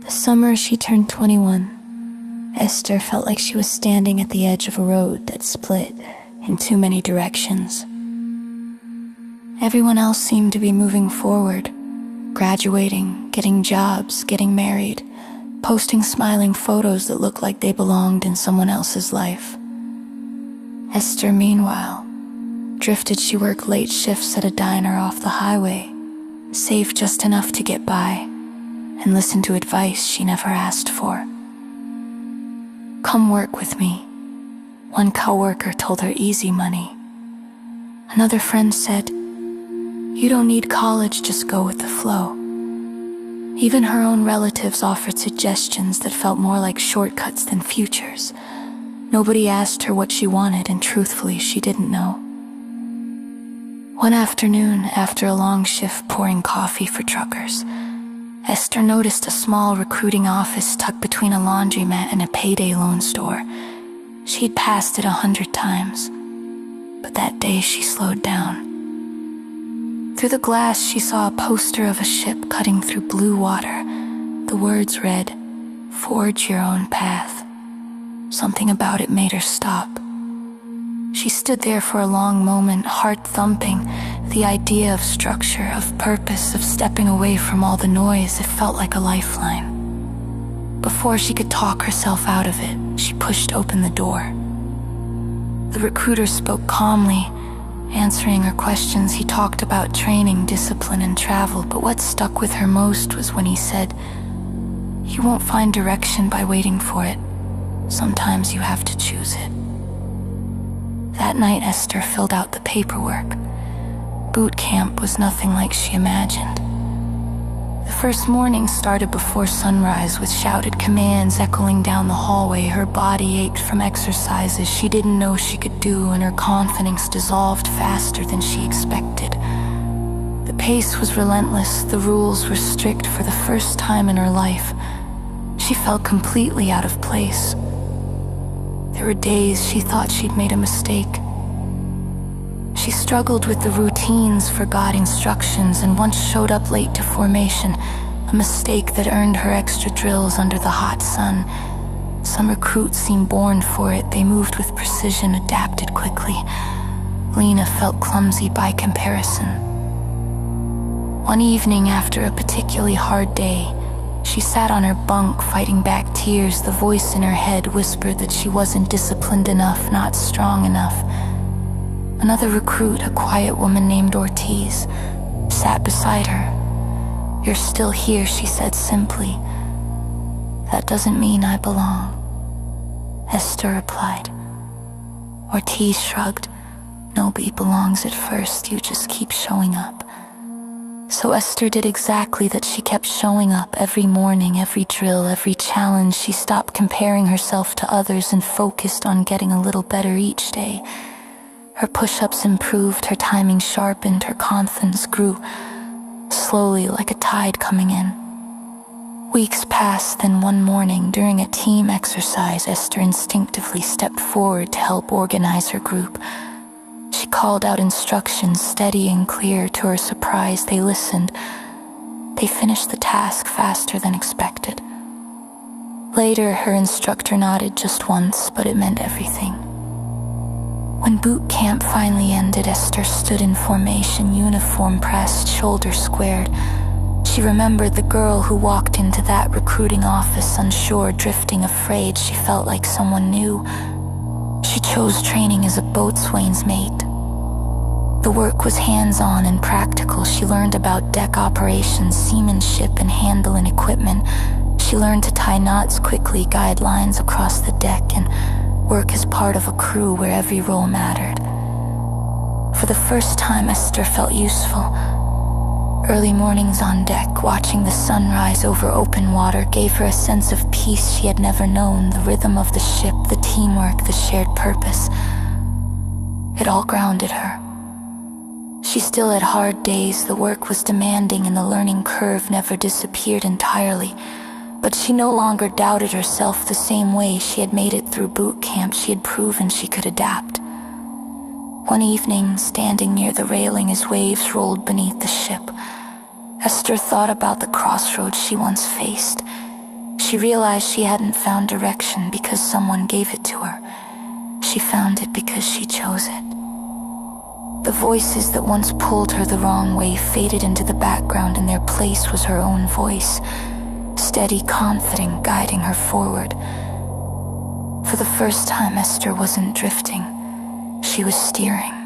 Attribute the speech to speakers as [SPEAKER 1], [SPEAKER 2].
[SPEAKER 1] The summer she turned 21, Esther felt like she was standing at the edge of a road that split in too many directions. Everyone else seemed to be moving forward, graduating, getting jobs, getting married, posting smiling photos that looked like they belonged in someone else's life. Esther, meanwhile, drifted. She worked late shifts at a diner off the highway, saved just enough to get by, and listened to advice she never asked for. "Come work with me," one coworker told her. "Easy money." Another friend said, "You don't need college, just go with the flow." Even her own relatives offered suggestions that felt more like shortcuts than futures. Nobody asked her what she wanted, and truthfully, she didn't know. One afternoon, after a long shift pouring coffee for truckers, Esther noticed a small recruiting office tucked between a laundromat and a payday loan store. She'd passed it 100 times, but that day she slowed down. Through the glass, she saw a poster of a ship cutting through blue water. The words read, "Forge your own path." Something about it made her stop. She stood there for a long moment, heart thumping. The idea of structure, of purpose, of stepping away from all the noise, it felt like a lifeline. Before she could talk herself out of it, she pushed open the door. The recruiter spoke calmly, answering her questions. He talked about training, discipline, and travel, but what stuck with her most was when he said, "You won't find direction by waiting for it. Sometimes you have to choose it." That night, Esther filled out the paperwork. Boot camp was nothing like she imagined. The first morning started before sunrise with shouted commands echoing down the hallway. Her body ached from exercises she didn't know she could do, and her confidence dissolved faster than she expected. The pace was relentless, the rules were strict. For the first time in her life, she felt completely out of place. There were days she thought she'd made a mistake. She struggled with the routines, forgot instructions, and once showed up late to formation, a mistake that earned her extra drills under the hot sun. Some recruits seemed born for it. They moved with precision, adapted quickly. Lena felt clumsy by comparison. One evening, after a particularly hard day, she sat on her bunk fighting back tears. The voice in her head whispered that she wasn't disciplined enough, not strong enough. Another recruit, a quiet woman named Ortiz, sat beside her. "You're still here," she said simply. "That doesn't mean I belong," Esther replied. Ortiz shrugged. "Nobody belongs at first, you just keep showing up." So Esther did exactly that. She kept showing up every morning, every drill, every challenge. She stopped comparing herself to others and focused on getting a little better each day. Her push-ups improved, her timing sharpened, her confidence grew, slowly like a tide coming in. Weeks passed, then one morning, during a team exercise, Esther instinctively stepped forward to help organize her group. She called out instructions, steady and clear. To her surprise, they listened. They finished the task faster than expected. Later, her instructor nodded just once, but it meant everything. When boot camp finally ended, Esther stood in formation, uniform pressed, shoulders squared. She remembered the girl who walked into that recruiting office, unsure, drifting, afraid. She felt like someone new. She chose training as a boatswain's mate. The work was hands-on and practical. She learned about deck operations, seamanship, and handling equipment. She learned to tie knots quickly, guide lines across the deck, and work as part of a crew where every role mattered. For the first time, Esther felt useful. Early mornings on deck, watching the sunrise over open water, gave her a sense of peace she had never known. The rhythm of the ship, the teamwork, the shared purpose. It all grounded her. She still had hard days. The work was demanding and the learning curve never disappeared entirely. But she no longer doubted herself the same way. She had made it through boot camp. She had proven she could adapt. One evening, standing near the railing as waves rolled beneath the ship, Esther thought about the crossroads she once faced. She realized she hadn't found direction because someone gave it to her. She found it because she chose it. The voices that once pulled her the wrong way faded into the background, and their place was her own voice, steady, confident, guiding her forward. For the first time, Esther wasn't drifting. She was steering.